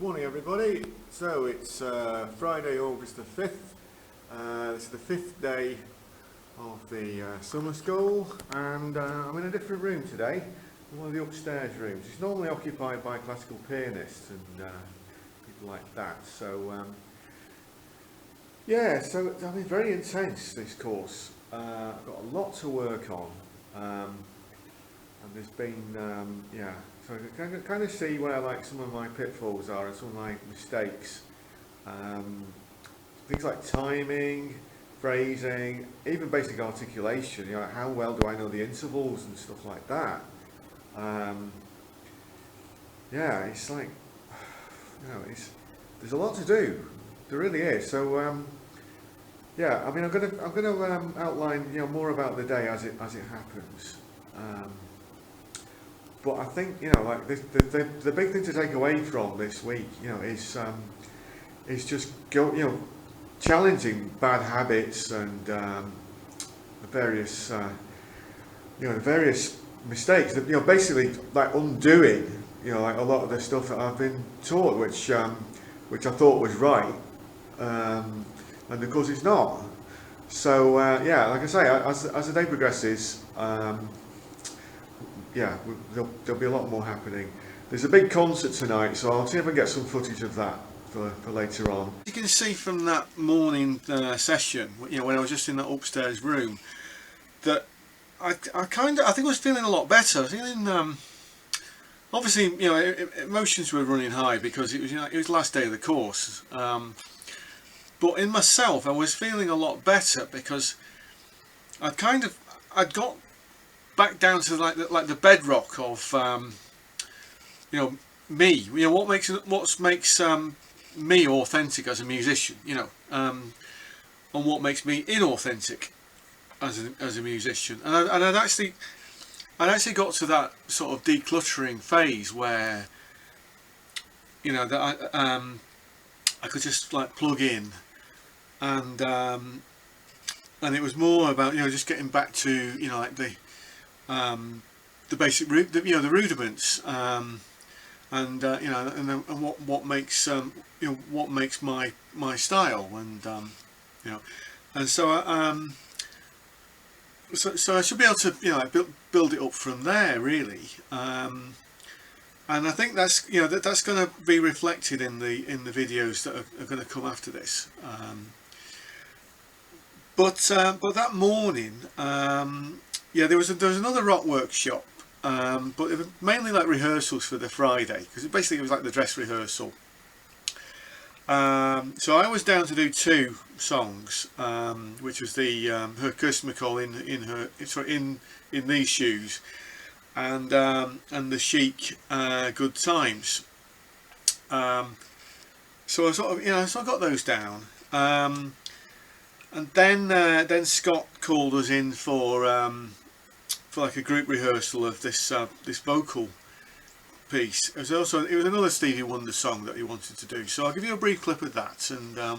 Morning everybody. So it's Friday, August the 5th. This is the 5th day of the summer school, and I'm in a different room today, one of the upstairs rooms. It's normally occupied by classical pianists and people like that. So yeah, so I mean, very intense, this course. I've got a lot to work on, and there's been yeah. So I can kind of see where like some of my pitfalls are and some of my mistakes. Things like timing, phrasing, even basic articulation. You know, how well do I know the intervals and stuff like that? Yeah, it's like, you know, there's a lot to do. There really is. So yeah, I mean, I'm gonna outline, you know, more about the day as it happens. But I think, you know, like the big thing to take away from this week, you know, is just challenging bad habits and the various mistakes that, you know, basically like undoing, you know, like a lot of the stuff that I've been taught, which I thought was right, and of course it's not. So yeah, like I say, as the day progresses. Yeah, there'll be a lot more happening. There's a big concert tonight, so I'll see if I can get some footage of that for later on. You can see from that morning session, you know, when I was just in that upstairs room, that I think I was feeling a lot better. I was feeling, obviously, you know, emotions were running high because it was, you know, it was the last day of the course. But in myself, I was feeling a lot better because I'd got back down to like the bedrock of you know, me. You know, what makes me authentic as a musician. You know, and what makes me inauthentic as a musician. And I'd actually got to that sort of decluttering phase where, you know, that I could just like plug in, and it was more about, you know, just getting back to, you know, like the basic you know, the rudiments, and you know, and what makes you know, what makes my style, and you know, and so so I should be able to, you know, like build it up from there really, and I think that's, you know, that's going to be reflected in the videos that are going to come after this. But that morning, yeah, there was another rock workshop, but it was mainly like rehearsals for the Friday, because basically it was like the dress rehearsal. So I was down to do 2 songs, which was the her Kirsty MacColl in These Shoes, and the Chic Good Times. So I sort of, you know, so I got those down, and then Scott called us in for like a group rehearsal of this vocal piece. It was another Stevie Wonder song that he wanted to do. So I'll give you a brief clip of that. And I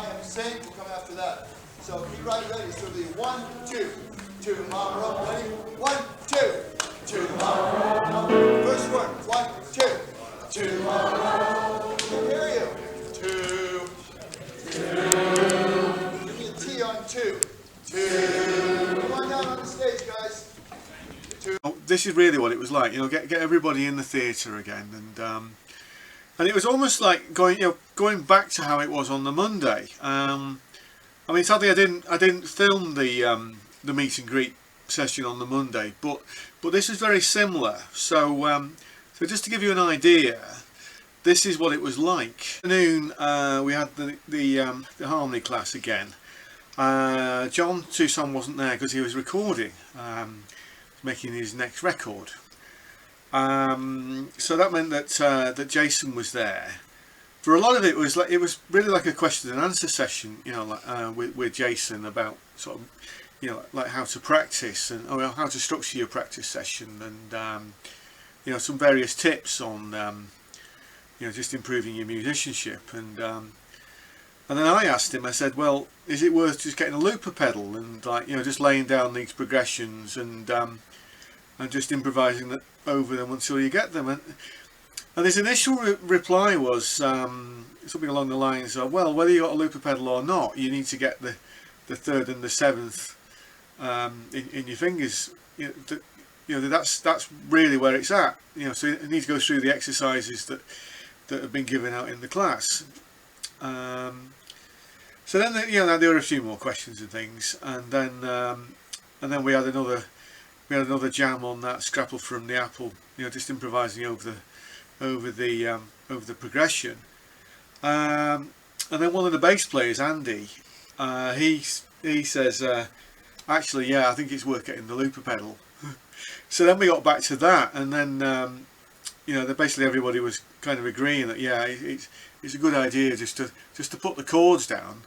am saying will come after that. So keep right ready. So the 1, 2, tomorrow. Ready? 1, 2, tomorrow. First word. 1, 2, tomorrow. I can hear you. 2. Give me a T on 2. 2. Come on down on the stage, guys. 2. This is really what it was like. You know, get everybody in the theatre again, and it was almost like going back to how it was on the Monday. I mean, sadly, I didn't film the meet and greet session on the Monday, but this is very similar. So so just to give you an idea, this is what it was like. Afternoon, we had the harmony class again. John Toussaint wasn't there because he was recording, making his next record. So that meant that Jason was there. For a lot of it, it was really like a question and answer session, you know, like, with Jason about sort of, you know, like how to practice and how to structure your practice session, and you know, some various tips on you know, just improving your musicianship. And And then I asked him, I said, well, is it worth just getting a looper pedal and, like, you know, just laying down these progressions and just improvising over them until you get them? And his initial reply was something along the lines of, well, whether you got a looper pedal or not, you need to get the third and the seventh in your fingers. You know, that's really where it's at. You know, so you need to go through the exercises that have been given out in the class. So then, you know, there were a few more questions and things, and then we had another jam on that Scrapple from the Apple. You know, just improvising over the progression. And then one of the bass players, Andy, he says, actually, yeah, I think it's worth getting the looper pedal. So then we got back to that, and then you know, basically everybody was kind of agreeing that, yeah, it's a good idea just to put the chords down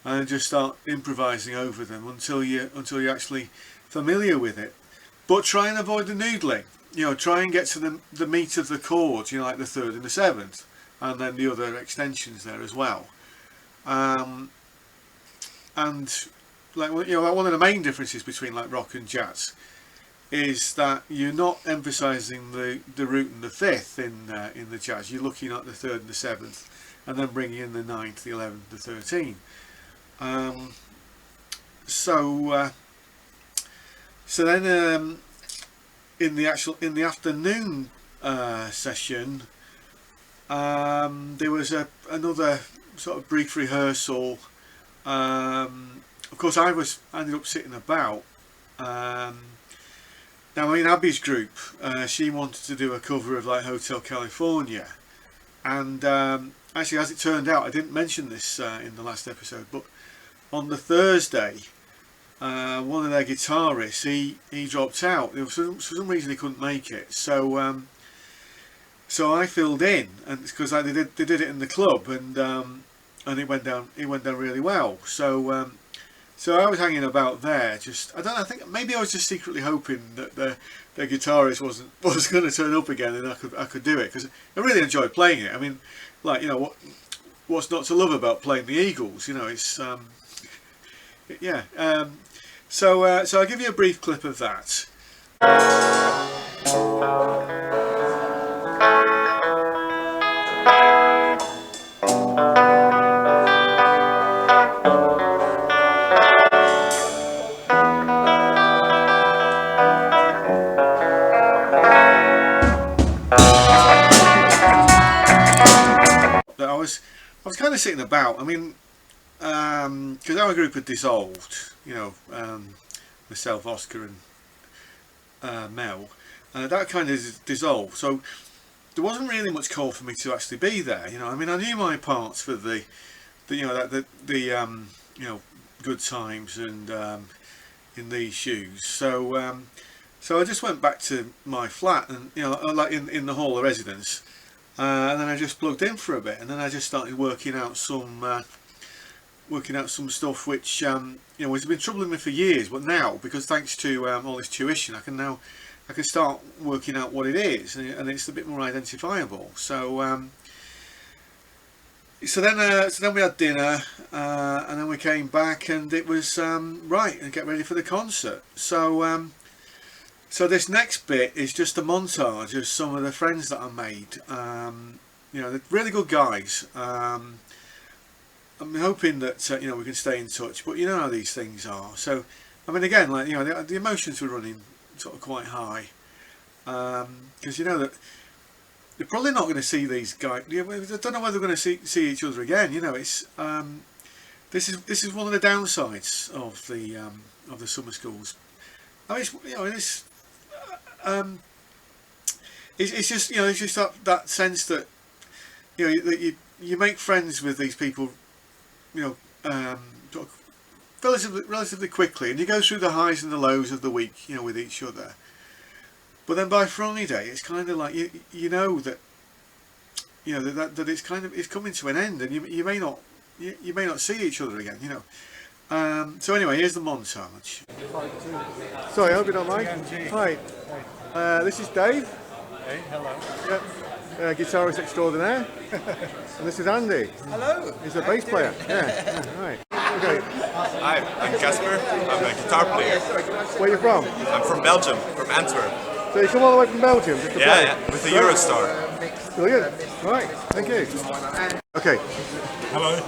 and just start improvising over them until you're actually familiar with it. But try and avoid the noodling. You know, try and get to the meat of the chords. You know, like the third and the seventh, and then the other extensions there as well. And like, you know, one of the main differences between like rock and jazz is that you're not emphasising the root and the fifth in the jazz. You're looking at the third and the seventh, and then bringing in the ninth, the 11th, the 13th. So then in the afternoon session, there was another sort of brief rehearsal. Of course, I ended up sitting about. Now, in Abby's group, she wanted to do a cover of like Hotel California, and actually, as it turned out, I didn't mention this in the last episode, but on the Thursday, one of their guitarists, he dropped out. For some reason he couldn't make it, so I filled in, and because they did it in the club, and it went down really well. So I was hanging about there. Just, I don't know, I think maybe I was just secretly hoping that the guitarist was going to turn up again, and I could do it, because I really enjoyed playing it. I mean, like, you know, what's not to love about playing the Eagles? You know, it's yeah. So I'll give you a brief clip of that. I was kind of sitting about. I mean, because our group had dissolved, you know, myself, Oscar, and Mel, that kind of dissolved. So there wasn't really much call for me to actually be there. You know, I mean, I knew my parts for the you know, you know, good times and in these shoes. So I just went back to my flat, and you know, like in the hall of residence. And then I just plugged in for a bit, and then I just started working out some stuff which you know, has been troubling me for years. But now, because thanks to all this tuition, I can start working out what it is, and it's a bit more identifiable. So then we had dinner, and then we came back, and it was right, and get ready for the concert. So this next bit is just a montage of some of the friends that I made. You know, they're really good guys. I'm hoping that you know, we can stay in touch, but you know how these things are. So, I mean, again, like, you know, the emotions were running sort of quite high, because you know that they're probably not going to see these guys. I don't know whether they're going to see each other again. You know, it's this is one of the downsides of the summer schools. I mean, you know, it's just, you know, it's just that sense that, you know, that you make friends with these people, you know, sort of relatively quickly, and you go through the highs and the lows of the week, you know, with each other. But then by Friday, it's kind of like you know that, you know, that it's kind of, it's coming to an end, and you may not see each other again, you know. So anyway, here's the montage. Sorry, I hope you don't mind. Hi. This is Dave. Hey, hello. Yep. guitarist extraordinaire. And this is Andy. Hello. He's a bass player. Yeah, right. Okay. Hi, I'm Casper. I'm a guitar player. Where are you from? I'm from Belgium, from Antwerp. So you come all the way from Belgium just to play? Yeah, with the Eurostar. Brilliant. Right, thank you. Okay. Hello.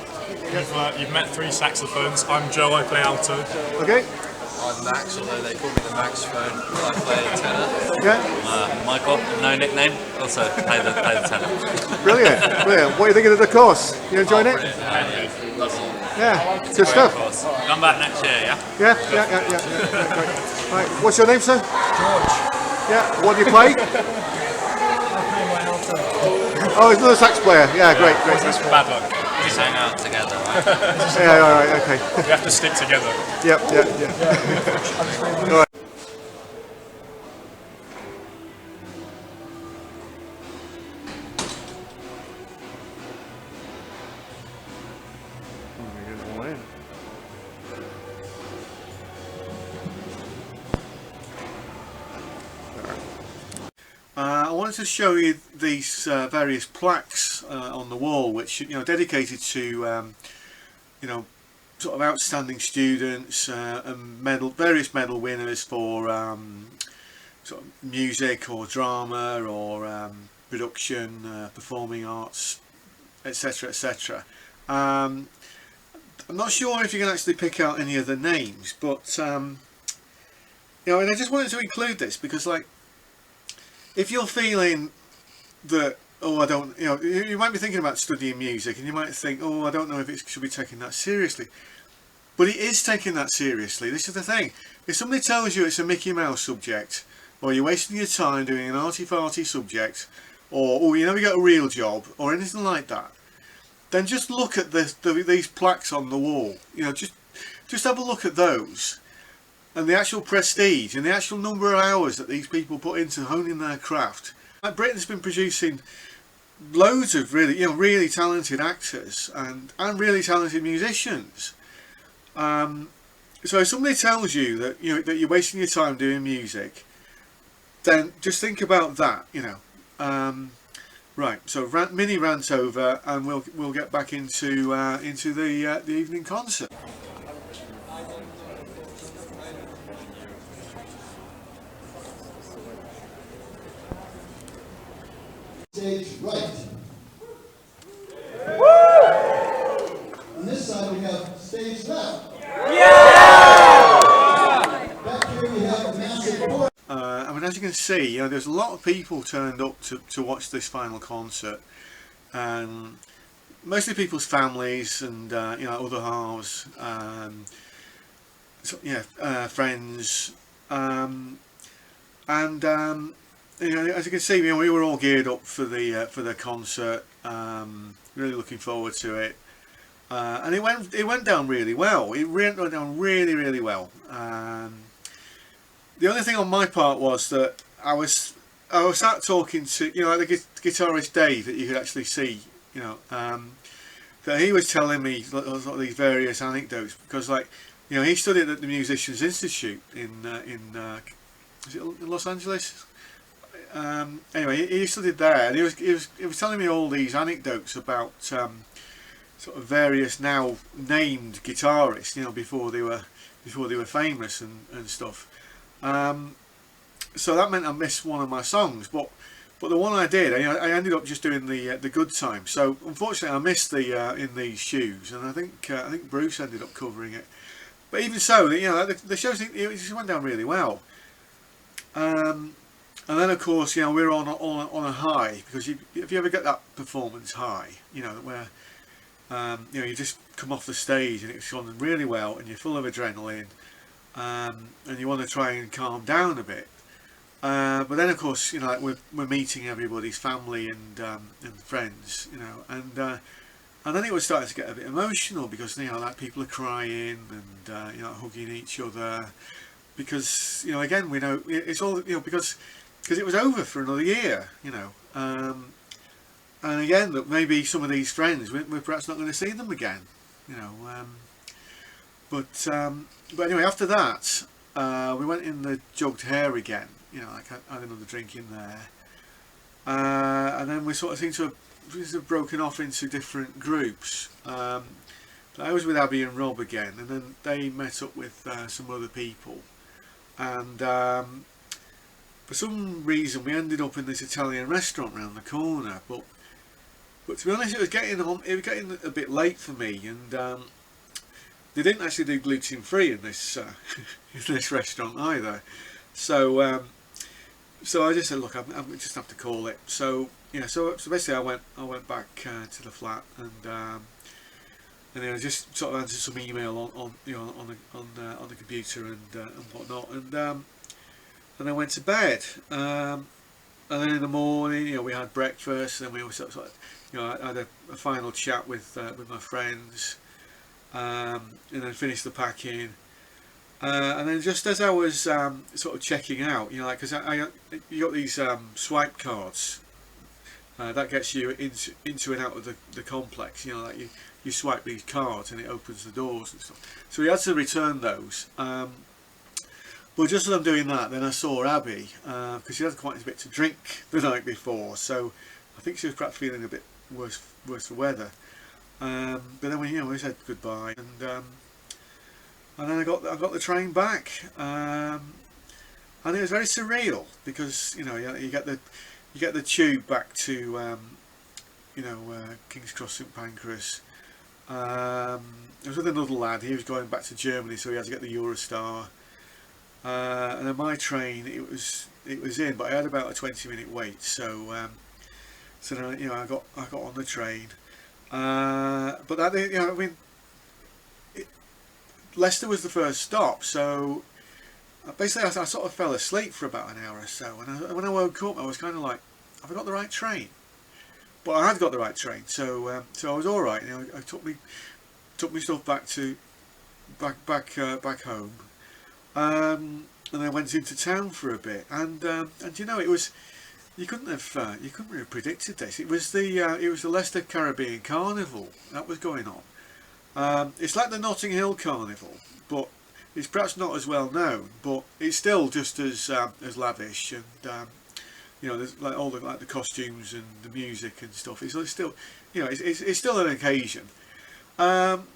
You've met 3 saxophones. I'm Joe, I play alto. Okay. I'm Max, although they call me the Max phone. I play tenor. Yeah. Michael, no nickname, also play the tenor. Brilliant. Brilliant. What are you thinking of the course? You enjoying it? Yeah. Good stuff. Come back next year, yeah? Yeah. Great. Right. What's your name, sir? George. Yeah. What do you play? Oh, he's another sax player. Yeah, great. That's bad luck. We just hang out together, right? Yeah, all right, okay. We have to stick together. Yep. All right. I wanted to show you these various plaques on the wall, which dedicated to sort of outstanding students and various medal winners for sort of music or drama or production, performing arts, etc., etc. I'm not sure if you can actually pick out any of the names, but and I just wanted to include this because, like, if you're feeling that, oh, I don't, you might be thinking about studying music and you might think, oh, I don't know if it should be taken that seriously. But it is taking that seriously. This is the thing. If somebody tells you it's a Mickey Mouse subject, or you're wasting your time doing an arty-farty subject, or you never get a real job, or anything like that, then just look at these plaques on the wall. Just have a look at those. And the actual prestige and the actual number of hours that these people put into honing their craft. Like, Britain's been producing loads of really talented actors and really talented musicians. So if somebody tells you that that you're wasting your time doing music, then just think about that. Right. So mini rant over, and we'll get back into the evening concert. Stage right. On this side we have stage left. Back here we have massive chorus. As you can see, there's a lot of people turned up to watch this final concert, and mostly people's families and other halves, friends, as you can see, we were all geared up for the concert. Really looking forward to it, and it went down really well. It went down really well. The only thing on my part was that I was sat talking to like the guitarist Dave that you could actually see, that he was telling me these various anecdotes, because he studied at the Musicians Institute in is it Los Angeles? Anyway, he studied there, and he was telling me all these anecdotes about sort of various now named guitarists, before they were famous and stuff. So that meant I missed one of my songs, but the one I did, I ended up just doing the good time. So unfortunately, I missed the In These Shoes, and I think Bruce ended up covering it. But even so, the show just went down really well. And then of course, we're on a high, because if you ever get that performance high, where you just come off the stage and it's gone really well and you're full of adrenaline, and you want to try and calm down a bit, but then of course we're meeting everybody's family and friends, and then it was starting to get a bit emotional, because people are crying and hugging each other, because again, we know it's all because it was over for another year, and again, that maybe some of these friends we're perhaps not going to see them again, but anyway, after that we went in the Jugged Hare again, I had another drink in there, and then we sort of seem to have broken off into different groups. I was with Abby and Rob again, and then they met up with some other people, and for some reason we ended up in this Italian restaurant round the corner. But to be honest, it was getting a bit late for me, and they didn't actually do gluten free in this in this restaurant either. So I just said, look, I just have to call it. So so basically I went back to the flat, and I just sort of answered some email on the computer and whatnot, and I went to bed. And then in the morning, we had breakfast, and we were sort of, I had a final chat with my friends, and then finished the packing. And then just as I was sort of checking out, because you got these swipe cards that gets you into and out of the complex. Like you swipe these cards and it opens the doors and stuff. So we had to return those. But just as I'm doing that, then I saw Abby, because she had quite a bit to drink the night before, so I think she was perhaps feeling a bit worse for weather. But then we said goodbye, and then I got the train back, and it was very surreal because you get the tube back to King's Cross St Pancras. I was with another lad. He was going back to Germany, so he had to get the Eurostar. And then my train, it was in, but I had about a 20-minute wait. So then, I got on the train. But that, Leicester was the first stop. So basically, I sort of fell asleep for about an hour or so. And when I woke up, I was kind of like, have I got the right train? But I had got the right train, so I was all right. I took my stuff back home. And I went into town for a bit, and it was, you couldn't have predicted this. It was the Leicester Caribbean Carnival that was going on. It's like the Notting Hill Carnival, but it's perhaps not as well known, but it's still just as lavish, and there's like all the costumes and the music and stuff. It's still, it's still an occasion. And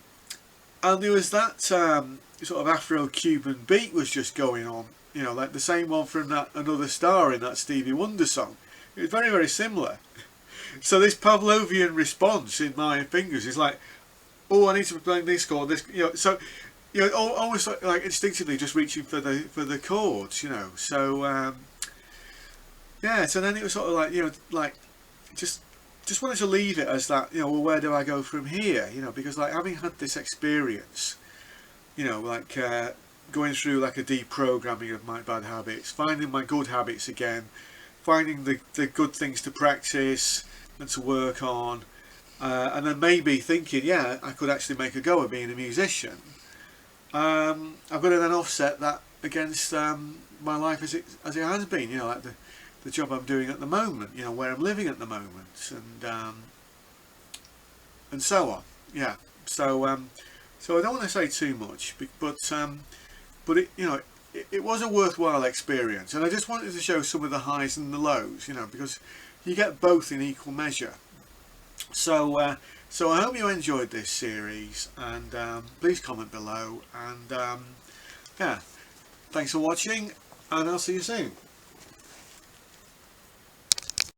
there was that sort of Afro-Cuban beat was just going on, like the same one from that Another Star in that Stevie Wonder song. It was very, very similar. So this Pavlovian response in my fingers is like, oh, I need to play this chord, this, so, almost like instinctively just reaching for the chords, so, yeah, so then it was sort of like, just wanted to leave it as that, well, where do I go from here, because like having had this experience, like going through like a deprogramming of my bad habits, finding my good habits again, finding the good things to practice and to work on, and then maybe thinking, yeah, I could actually make a go of being a musician. I've got to then offset that against my life as it has been, like the job I'm doing at the moment, where I'm living at the moment, and so on. Yeah. So I don't want to say too much, but it it was a worthwhile experience, and I just wanted to show some of the highs and the lows, because you get both in equal measure. So I hope you enjoyed this series, and please comment below, and yeah, thanks for watching, and I'll see you soon.